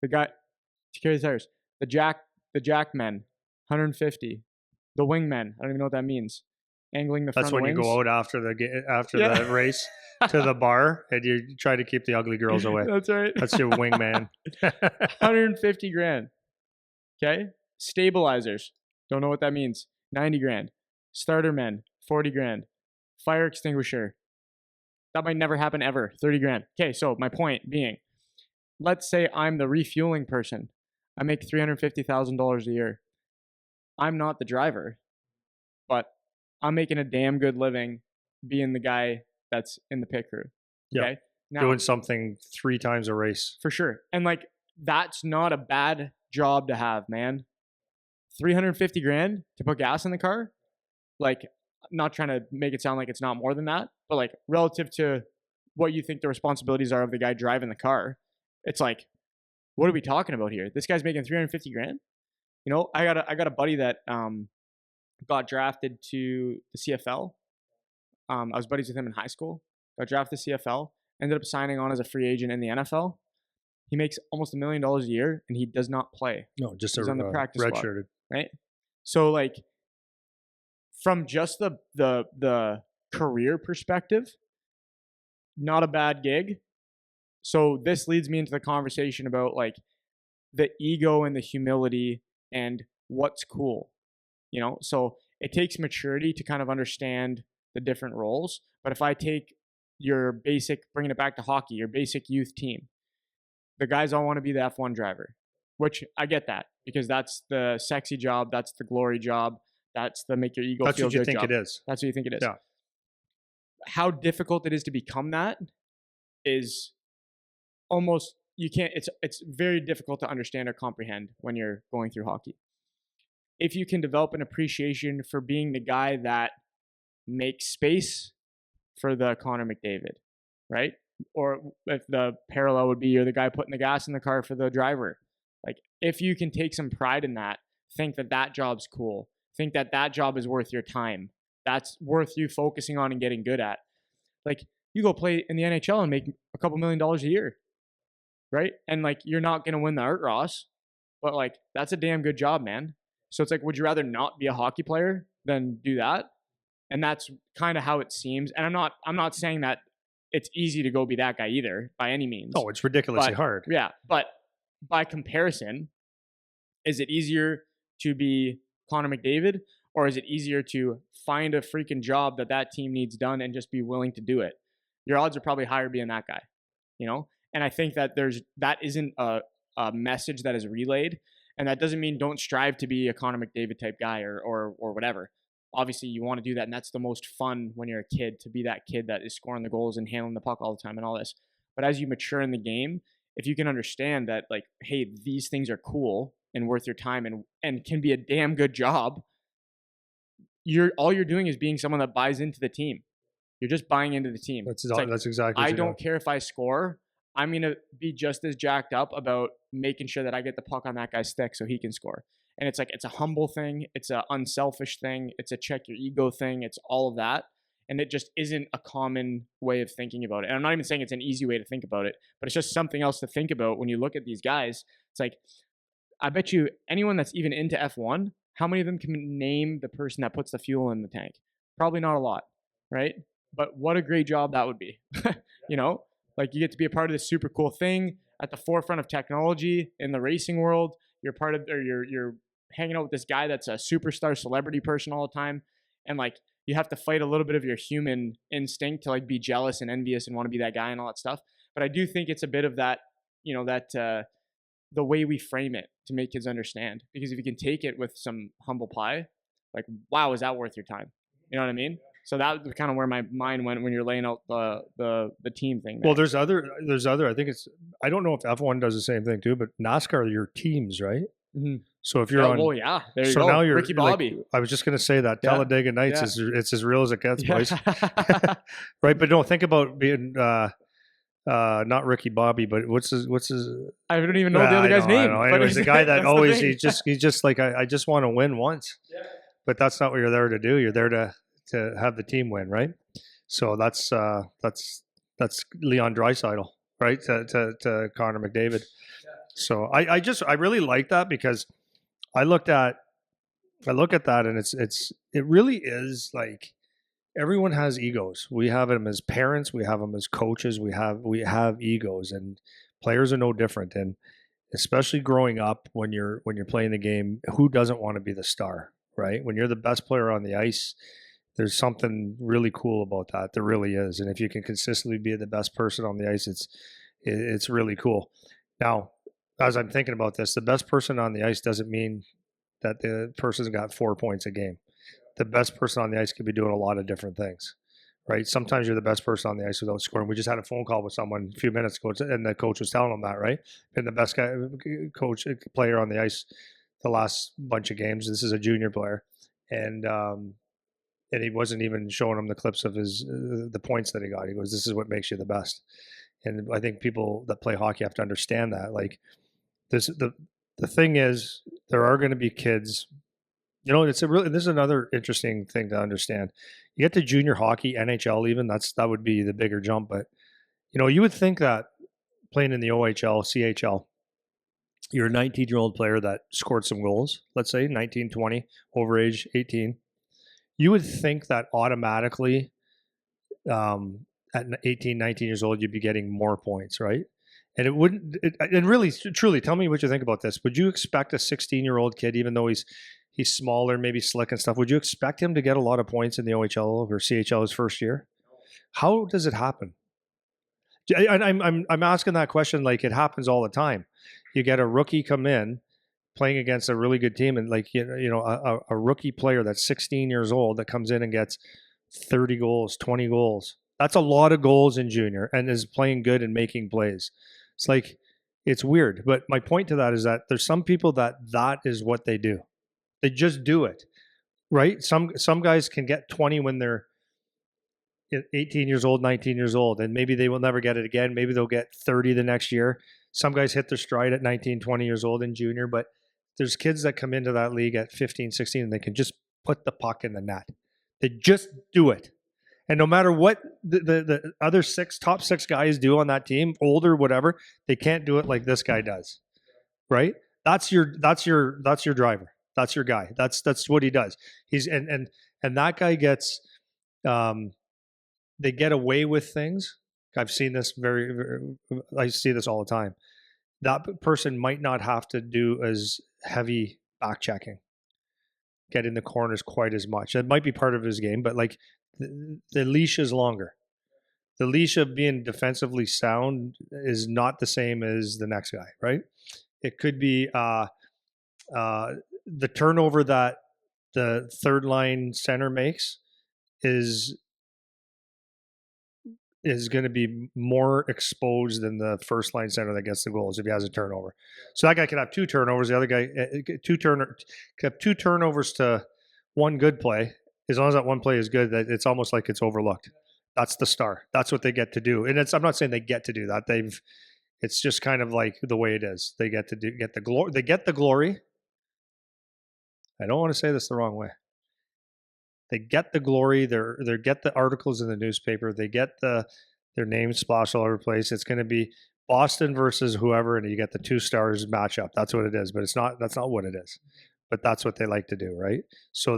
The guy to carry the tires. The jack men, 150. The wingmen, I don't even know what that means. Angling the front That's when wings. you go out after the race to the bar and you try to keep the ugly girls away. That's right. That's your wingman. 150 grand. Okay. Stabilizers. Don't know what that means. 90 grand. Starter men. 40 grand. Fire extinguisher. That might never happen ever. 30 grand. Okay. So my point being, let's say I'm the refueling person. I make $350,000 a year. I'm not the driver, but I'm making a damn good living being the guy that's in the pit crew. Yeah. Okay. Now, Doing something 3 times a race. for sure. And like, that's not a bad job to have, man. 350 grand to put gas in the car. Like, not trying to make it sound like it's not more than that, but like relative to what you think the responsibilities are of the guy driving the car, it's like, what are we talking about here? This guy's making 350 grand. You know, I got a buddy that got drafted to the CFL. I was buddies with him in high school. Got drafted to CFL. Ended up signing on as a free agent in the NFL. He makes almost $1 million a year, and he does not play. No, just He's a on the practice squad, redshirted. right? So like, from just the career perspective, not a bad gig. So this leads me into the conversation about like the ego and the humility and what's cool. You know, so it takes maturity to kind of understand the different roles. But if I take your basic, bringing it back to hockey, your basic youth team, the guys all want to be the F1 driver, which I get that because that's the sexy job, that's the glory job, that's the make your ego That's feel what you good think job. it is. That's what you think it is. Yeah. How difficult it is to become that is almost, you can't, it's very difficult to understand or comprehend when you're going through hockey. If you can develop an appreciation for being the guy that makes space for the Connor McDavid, right? Or if the parallel would be you're the guy putting the gas in the car for the driver. Like, if you can take some pride in that, think that that job's cool, think that that job is worth your time, that's worth you focusing on and getting good at. Like, you go play in the NHL and make a couple $1 million a year, right? And like, you're not going to win the Art Ross, but like, that's a damn good job, man. So it's like, would you rather not be a hockey player than do that? And that's kind of how it seems. And I'm not saying that it's easy to go be that guy either by any means. Oh, it's ridiculously But hard. yeah, but by comparison, is it easier to be Connor McDavid, or is it easier to find a freaking job that team needs done and just be willing to do it? Your odds are probably higher being that guy, you know? And I think that that isn't a message that is relayed. And that doesn't mean don't strive to be a Connor McDavid type guy or whatever. Obviously, you want to do that, and that's the most fun when you're a kid, to be that kid that is scoring the goals and handling the puck all the time and all this. But as you mature in the game, if you can understand that, like, hey, these things are cool and worth your time and can be a damn good job, all you're doing is being someone that buys into the team. You're just buying into the team. That's It's like, exactly what I you're don't care if I score. I'm going to be just as jacked up about making sure that I get the puck on that guy's stick so he can score. And it's like, it's a humble thing. It's an unselfish thing. It's a check your ego thing. It's all of that. And it just isn't a common way of thinking about it. And I'm not even saying it's an easy way to think about it, but it's just something else to think about when you look at these guys. It's like, I bet you anyone that's even into F1, how many of them can name the person that puts the fuel in the tank? Probably not a lot, right? But what a great job that would be. You know, like, you get to be a part of this super cool thing at the forefront of technology in the racing world. You're part of, or you're hanging out with this guy that's a superstar celebrity person all the time. And like, you have to fight a little bit of your human instinct to like be jealous and envious and want to be that guy and all that stuff. But I do think it's a bit of that, you know, that the way we frame it to make kids understand. Because if you can take it with some humble pie, like, wow, is that worth your time? You know what I mean? So that was kind of where my mind went when you're laying out the team thing there. Well, there's other. I think it's. I don't know if F1 does the same thing too, but NASCAR are your teams, right? Mm-hmm. So if you're on, well, yeah, there you so go. now you're Ricky Bobby. Like, I was just going to say that Talladega Nights is it's as real as it gets, boys. Right, but don't think about being not Ricky Bobby, but what's his? I don't even know the other guy's name. Anyways, the guy that always he's just like I just want to win once, but that's not what you're there to do. You're there to have the team win, right? So that's Leon Draisaitl, right? To Connor McDavid. So I really like that because I look at that and it really is like everyone has egos. We have them as parents, we have them as coaches, we have egos, and players are no different. And especially growing up when you're playing the game, who doesn't want to be the star, right? When you're the best player on the ice, there's something really cool about that. There really is. And if you can consistently be the best person on the ice, it's really cool. Now, as I'm thinking about this, the best person on the ice doesn't mean that the person's got 4 points a game. The best person on the ice could be doing a lot of different things, right? Sometimes you're the best person on the ice without scoring. We just had a phone call with someone a few minutes ago, and the coach was telling them that, right? And the best guy, coach, player on the ice the last bunch of games. This is a junior player, and he wasn't even showing him the clips of his the points that he got. He goes, "This is what makes you the best." And I think people that play hockey have to understand that. Like this, the thing is, there are going to be kids. You know, it's a really this is another interesting thing to understand. You get to junior hockey, NHL, even that would be the bigger jump. But you know, you would think that playing in the OHL, CHL, you're a 19-year-old player that scored some goals. Let's say 19, 20, over age 18. You would think that automatically at 18, 19 years old, you'd be getting more points, right? And it wouldn't, and really, truly, tell me what you think about this. Would you expect a 16-year-old kid, even though he's smaller, maybe slick and stuff, would you expect him to get a lot of points in the OHL or CHL his first year? How does it happen? And I'm asking that question like it happens all the time. You get a rookie come in playing against a really good team, and like a rookie player that's 16 years old that comes in and gets 30 goals, 20 goals. That's a lot of goals in junior and is playing good and making plays. It's like it's weird, but my point to that is that there's some people that is what they do. They just do it, right? Some guys can get 20 when they're 18 years old, 19 years old, and maybe they will never get it again. Maybe they'll get 30 the next year. Some guys hit their stride at 19, 20 years old in junior, but there's kids that come into that league at 15, 16, and they can just put the puck in the net. They just do it. And no matter what the other top six guys do on that team, older, whatever, they can't do it like this guy does. Right? That's your driver. That's your guy. That's what he does. He's and that guy gets they get away with things. I've seen this I see this all the time. That person might not have to do as heavy back checking, get in the corners quite as much. It might be part of his game, but like the leash is longer. The leash of being defensively sound is not the same as the next guy, right? It could be the turnover that the third line center makes is going to be more exposed than the first line center that gets the goals if he has a turnover. So that guy could have two turnovers. The other guy could have two turnovers to one good play. As long as that one play is good, that it's almost like it's overlooked. That's the star. That's what they get to do. And I'm not saying they get to do that. It's just kind of like the way it is. They get the glory. They get the glory. I don't want to say this the wrong way. They get the glory. They get the articles in the newspaper. They get their names splashed all over the place. It's going to be Boston versus whoever, and you get the two stars matchup. That's what it is. But that's not what it is. But that's what they like to do, right? So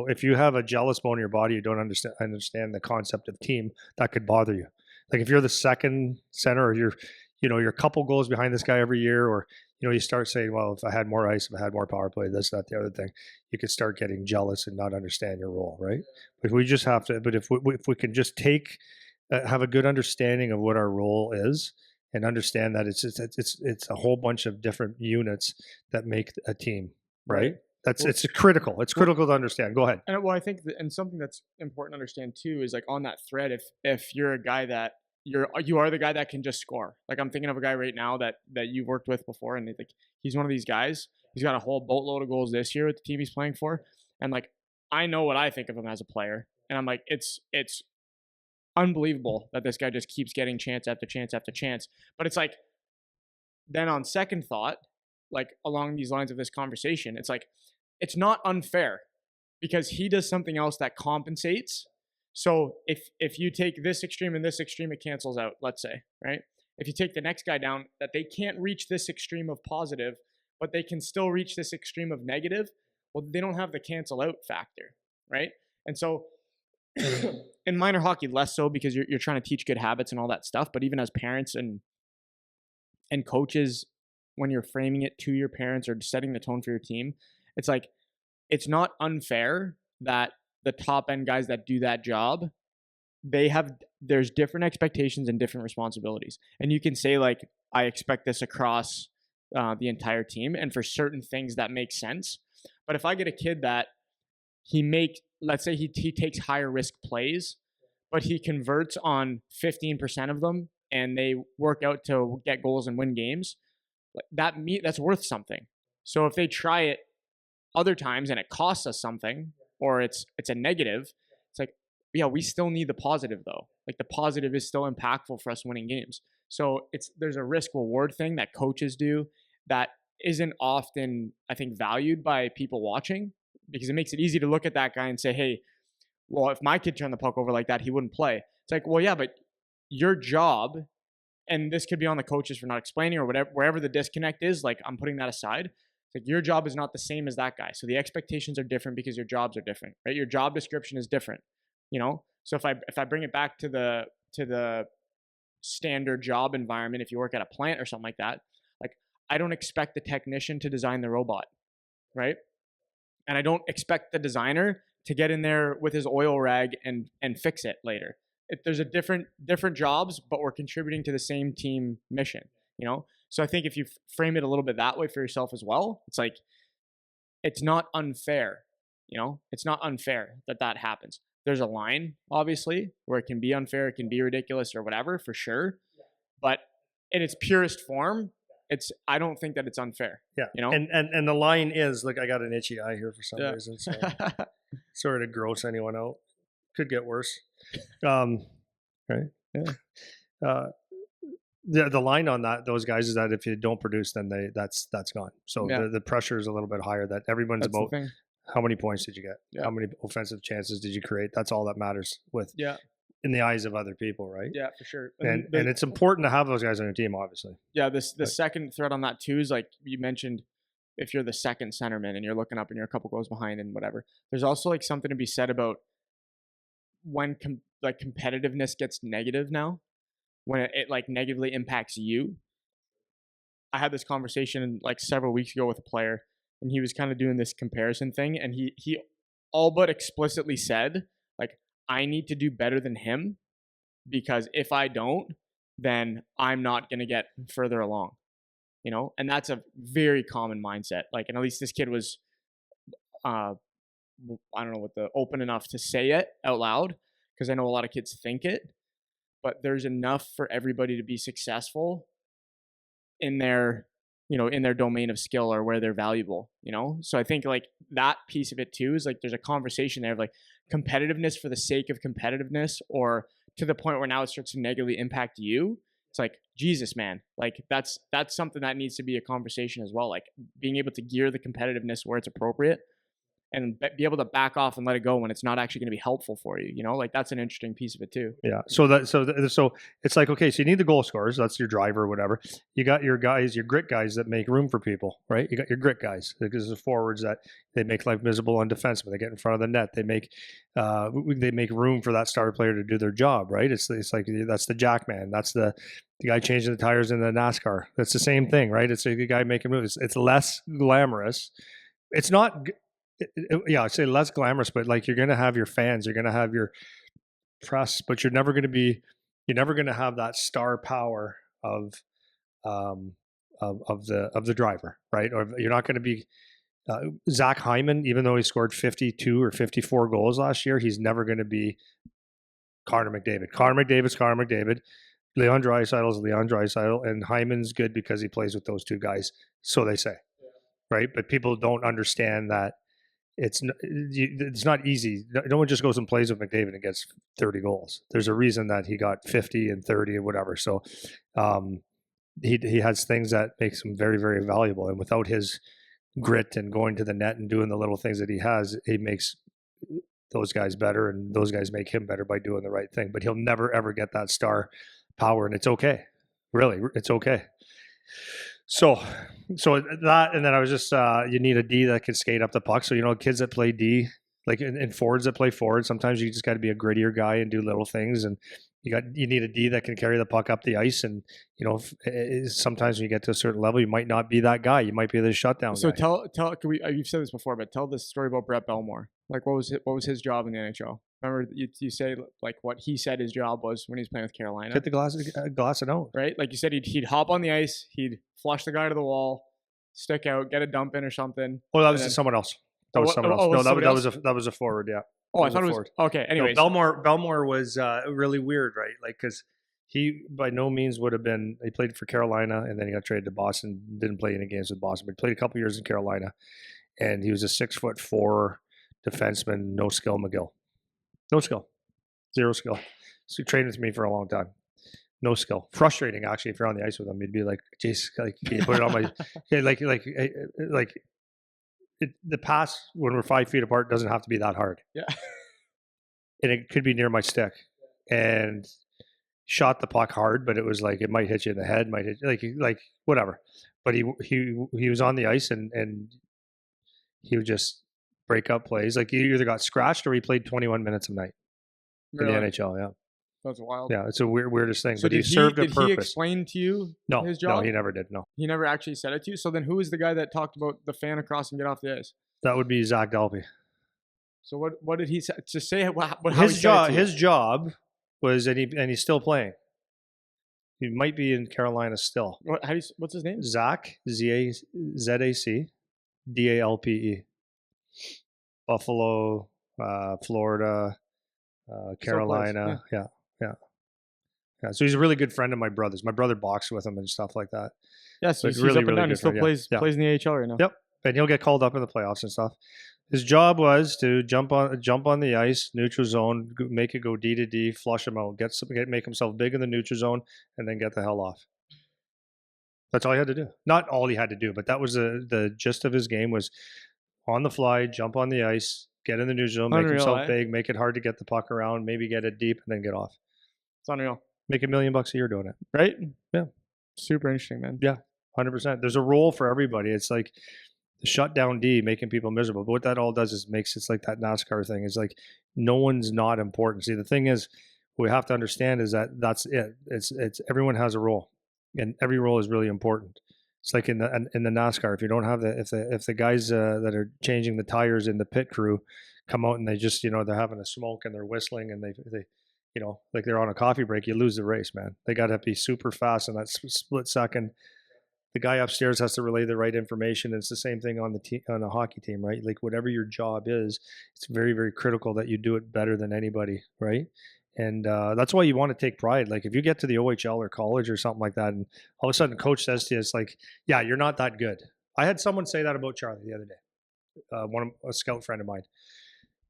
if you have a jealous bone in your body, you don't understand the concept of team. That could bother you. Like if you're the second center, or you're a couple goals behind this guy every year, or you start saying, well, if I had more ice, if I had more power play, this, that, the other thing, you could start getting jealous and not understand your role, right? But we just have to. But if we can just have a good understanding of what our role is, and understand that it's a whole bunch of different units that make a team, right? It's critical. It's critical to understand. Go ahead. And well, I think and something that's important to understand too is like on that thread, if you're a guy that you are the guy that can just score. Like I'm thinking of a guy right now that you've worked with before, and like he's one of these guys. He's got a whole boatload of goals this year with the team he's playing for, and like I know what I think of him as a player, and I'm like it's unbelievable that this guy just keeps getting chance after chance after chance. But it's like then on second thought, like along these lines of this conversation, it's like it's not unfair because he does something else that compensates. So if you take this extreme and this extreme, it cancels out, let's say, right? If you take the next guy down, that they can't reach this extreme of positive, but they can still reach this extreme of negative, well, they don't have the cancel out factor, right? And so in minor hockey, less so because you're trying to teach good habits and all that stuff. But even as parents and coaches, when you're framing it to your parents or setting the tone for your team, it's like it's not unfair that the top end guys that do that job, there's different expectations and different responsibilities. And you can say like, I expect this across the entire team. And for certain things that make sense. But if I get a kid that let's say he takes higher risk plays, but he converts on 15% of them and they work out to get goals and win games, that's worth something. So if they try it other times and it costs us something, or it's a negative, it's like, yeah, we still need the positive though. Like the positive is still impactful for us winning games. So there's a risk reward thing that coaches do that isn't often, I think, valued by people watching, because it makes it easy to look at that guy and say, hey, well, if my kid turned the puck over like that, he wouldn't play. It's like, well, yeah, but your job, and this could be on the coaches for not explaining or whatever, wherever the disconnect is, like I'm putting that aside. It's like your job is not the same as that guy. So the expectations are different because your jobs are different, right? Your job description is different, you know? So if I bring it back to the standard job environment, if you work at a plant or something like that, like I don't expect the technician to design the robot, right? And I don't expect the designer to get in there with his oil rag and fix it later. There's a different jobs, but we're contributing to the same team mission, you know? So I think if you frame it a little bit that way for yourself as well, it's like, it's not unfair, you know? It's not unfair that happens. There's a line, obviously, where it can be unfair, it can be ridiculous or whatever, for sure. But in its purest form, I don't think that it's unfair. Yeah, you know, and the line is, like, I got an itchy eye here for some reason, so sorry to gross anyone out. Could get worse. Right? Yeah. The line on those guys is that if you don't produce, then that's gone. So the pressure is a little bit higher. That everyone's That's about how many points did you get? Yeah. How many offensive chances did you create? That's all that matters in the eyes of other people, right? Yeah, for sure. And it's important to have those guys on your team, obviously. Yeah, the second thread on that too is, like you mentioned, if you're the second centerman and you're looking up and you're a couple goals behind and whatever, there's also like something to be said about when like competitiveness gets negative now, when it like negatively impacts you. I had this conversation like several weeks ago with a player, and he was kind of doing this comparison thing, and he all but explicitly said, like, I need to do better than him, because if I don't, then I'm not going to get further along, you know? And that's a very common mindset. Like, and at least this kid was, I don't know open enough to say it out loud, because I know a lot of kids think it, but there's enough for everybody to be successful in their, in their domain of skill or where they're valuable, you know? So I think like that piece of it too is like, there's a conversation there of like competitiveness for the sake of competitiveness, or to the point where now it starts to negatively impact you. It's like, Jesus, man, like that's something that needs to be a conversation as well. Like being able to gear the competitiveness where it's appropriate, and be able to back off and let it go when it's not actually going to be helpful for you. You know, like that's an interesting piece of it too. Yeah. So it's like, okay, so you need the goal scorers. That's your driver or whatever. You got your guys, your grit guys that make room for people, right? You got your grit guys, because the forwards that they make life miserable on defensemen. They get in front of the net. They make room for that star player to do their job, right? It's like, that's the jack man. That's the guy changing the tires in the NASCAR. That's the same thing, right? It's a guy making moves. It's less glamorous. It's not. I'd say less glamorous, but like you're going to have your fans, you're going to have your press, but you're never going to have that star power of the driver, right? Or you're not going to be Zach Hyman, even though he scored 52 or 54 goals last year, he's never going to be Connor McDavid. Connor McDavid. Leon Draisaitl is Leon Draisaitl, and Hyman's good because he plays with those two guys, so they say, right? But people don't understand that. It's not easy. No one just goes and plays with McDavid and gets 30 goals. There's a reason that he got 50 and 30 and whatever. So he has things that makes him very, very valuable. And without his grit and going to the net and doing the little things that he has, he makes those guys better, and those guys make him better by doing the right thing. But he'll never, ever get that star power, and it's okay. Really, it's okay. So that, and then I was just, you need a D that can skate up the puck. So, kids that play D, like in forwards that play forward, sometimes you just got to be a grittier guy and do little things. And you need a D that can carry the puck up the ice. And, sometimes when you get to a certain level, you might not be that guy. You might be the shutdown so guy. you've said this before, but tell this story about Brett Belmore. Like what was his job in the NHL? remember you say like what he said his job was when he was playing with Carolina, Get the glass it out. right? Like you said, he'd hop on the ice, he'd flush the guy to the wall, stick out, get a dump in or something, Oh, that and was then someone else. That was someone else. was No, somebody else? that was a forward. Yeah. Oh, I was thought a it was forward. okay. No, Anyways, Belmore was really weird, right? Like because he by no means would have been. He played for Carolina and then he got traded to Boston. Didn't play any games with Boston, but he played a couple years in Carolina, and he was a 6'4" defenseman, no skill McGill, no skill, zero skill. So he trained with me for a long time. No skill. Frustrating, actually. If you're on the ice with him, you'd be like, "Jeez, like, can you put it on my okay, like." The pass when we're 5 feet apart doesn't have to be that hard. yeah, And it could be near my stick. And shot the puck hard, but it was like it might hit you in the head, might hit like whatever. But he was on the ice and he would just break up plays. Like he either got scratched or he played 21 minutes a night in the really, NHL. Yeah, that's wild. yeah, it's a weirdest thing. So but he did served a did he purpose. explain to you No, his job? no, he never did. No, He never actually said it to you. So then, who is the guy that talked about the fan across and get off the ice? that would be Zach Dalby. So what did he say? To say how His job was, and he's still playing. He might be in Carolina still. What's his name? Zach Zac Dalpe. Buffalo, Florida, Carolina. Yeah. So he's a really good friend of my brother's. My brother boxed with him and stuff like that. Yes, But he's really, up and really down. He good still friend, yeah. plays in the AHL right now. Yep. And he'll get called up in the playoffs and stuff. His job was to jump on the ice, neutral zone, make it go D to D, flush him out, make himself big in the neutral zone, and then get the hell off. That's all he had to do. Not all he had to do, but that was the gist of his game was on the fly, jump on the ice, get in the neutral zone, make Unreal, himself eh? big, make it hard to get the puck around, maybe get it deep, and then get off. It's unreal, Make $1 million a year doing it. right? Yeah. Super interesting, man. Yeah, 100%. There's a role for everybody. It's like the shutdown D, making people miserable. But what that all does is makes it's like that NASCAR thing. It's like no one's not important. See, the thing is, what we have to understand is that that's it. It's everyone has a role, and every role is really important. It's like in the NASCAR. If you don't have if the guys that are changing the tires in the pit crew come out and they just they're having a smoke and they're whistling and they like they're on a coffee break, you lose the race, man. They got to be super fast in that split second. The guy upstairs has to relay the right information. It's the same thing on on a hockey team, right? Like whatever your job is, it's very, very critical that you do it better than anybody, right? And that's why you want to take pride. Like if you get to the OHL or college or something like that, and all of a sudden coach says to you, it's like, yeah, you're not that good. I had someone say that about Charlie the other day. A scout friend of mine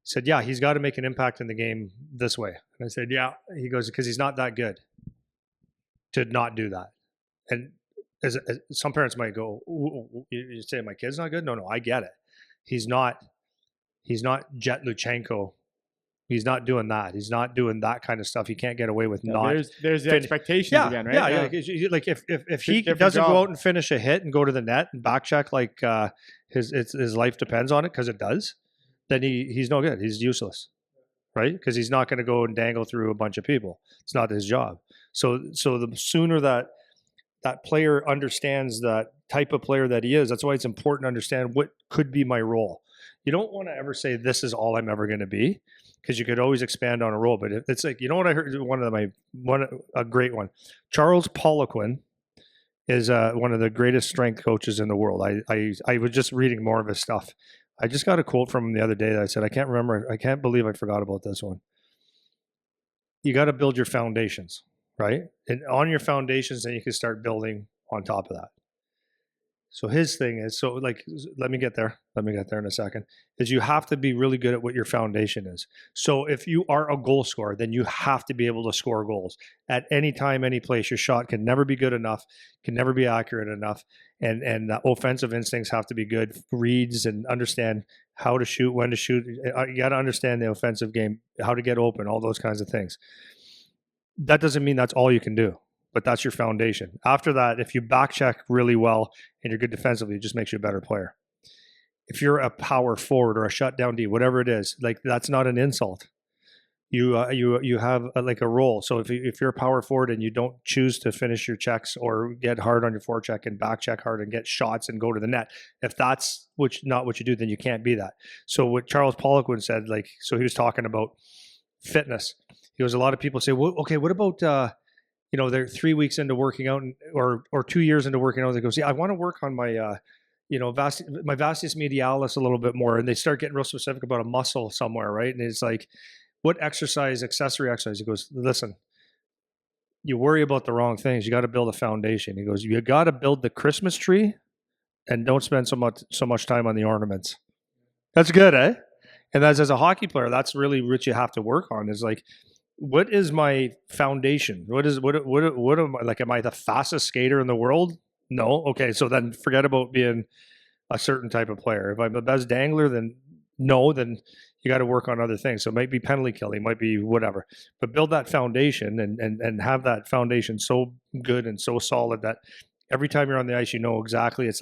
said, yeah, he's got to make an impact in the game this way. And I said, yeah. He goes, because he's not that good to not do that. And as some parents might go, you say my kid's not good? No, I get it. He's not Jet Luchenko. He's not doing that. He's not doing that kind of stuff. He can't get away with not. There's the expectations again, right? Yeah. Like if he doesn't go out and finish a hit and go to the net and back check like his life depends on it, because it does, then he's no good. He's useless, right? Because he's not going to go and dangle through a bunch of people. It's not his job. So the sooner that player understands that type of player that he is, that's why it's important to understand what could be my role. You don't want to ever say this is all I'm ever going to be, because you could always expand on a role. But it's like, what I heard, a great one. Charles Poliquin is one of the greatest strength coaches in the world. I was just reading more of his stuff. I just got a quote from him the other day that I said, I can't believe I forgot about this one. You got to build your foundations, right? And on your foundations, then you can start building on top of that. So his thing is, let me get there in a second, is you have to be really good at what your foundation is. So if you are a goal scorer, then you have to be able to score goals at any time, any place. Your shot can never be good enough, can never be accurate enough. And offensive instincts have to be good, reads and understand how to shoot, when to shoot. You got to understand the offensive game, how to get open, all those kinds of things. That doesn't mean that's all you can do, but that's your foundation. After that, if you back check really well and you're good defensively, it just makes you a better player. If you're a power forward or a shutdown D, whatever it is, like that's not an insult. You have a role. So if you're a power forward and you don't choose to finish your checks or get hard on your forecheck and back check hard and get shots and go to the net, if that's not what you do, then you can't be that. So what Charles Poliquin said, so he was talking about fitness. He goes, a lot of people say, well, okay, what about they're 3 weeks into working out or 2 years into working out. They go, see, I want to work on my my vastus medialis a little bit more, and they start getting real specific about a muscle somewhere, right? And it's like, what exercise, accessory exercise? He goes, listen, you worry about the wrong things. You got to build a foundation. He goes, you got to build the Christmas tree, and don't spend so much time on the ornaments. That's good, eh? And as a hockey player, that's really what you have to work on. Is like, what is my foundation? What am I like? Am I the fastest skater in the world? No. Okay, so then forget about being a certain type of player. If I'm the best dangler, then no. Then you got to work on other things. So it might be penalty killing, might be whatever. But build that foundation and have that foundation so good and so solid that every time you're on the ice, you know exactly. It's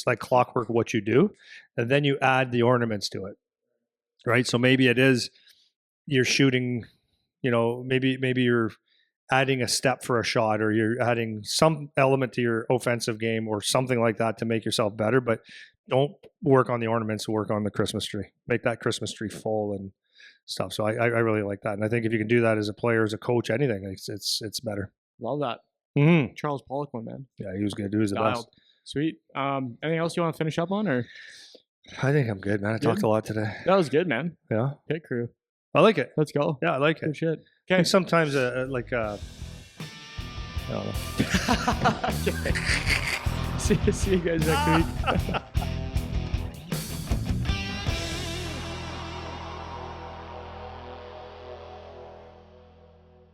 like clockwork what you do, and then you add the ornaments to it, right? So maybe it is you're shooting, maybe you're adding a step for a shot, or you're adding some element to your offensive game or something like that to make yourself better. But don't work on the ornaments, work on the Christmas tree. Make that Christmas tree full and stuff. So I really like that. And I think if you can do that as a player, as a coach, anything, it's better. Love that. Mm-hmm. Charles Pollock one, man. Yeah, he was good. He was the best. Sweet. Anything else you want to finish up on, or? I think I'm good, man. I talked a lot today. That was good, man. Yeah. Pit crew. I like it. Let's go. Yeah, I like it. Good shit. Okay. And sometimes, I don't know. Okay. See you guys next week.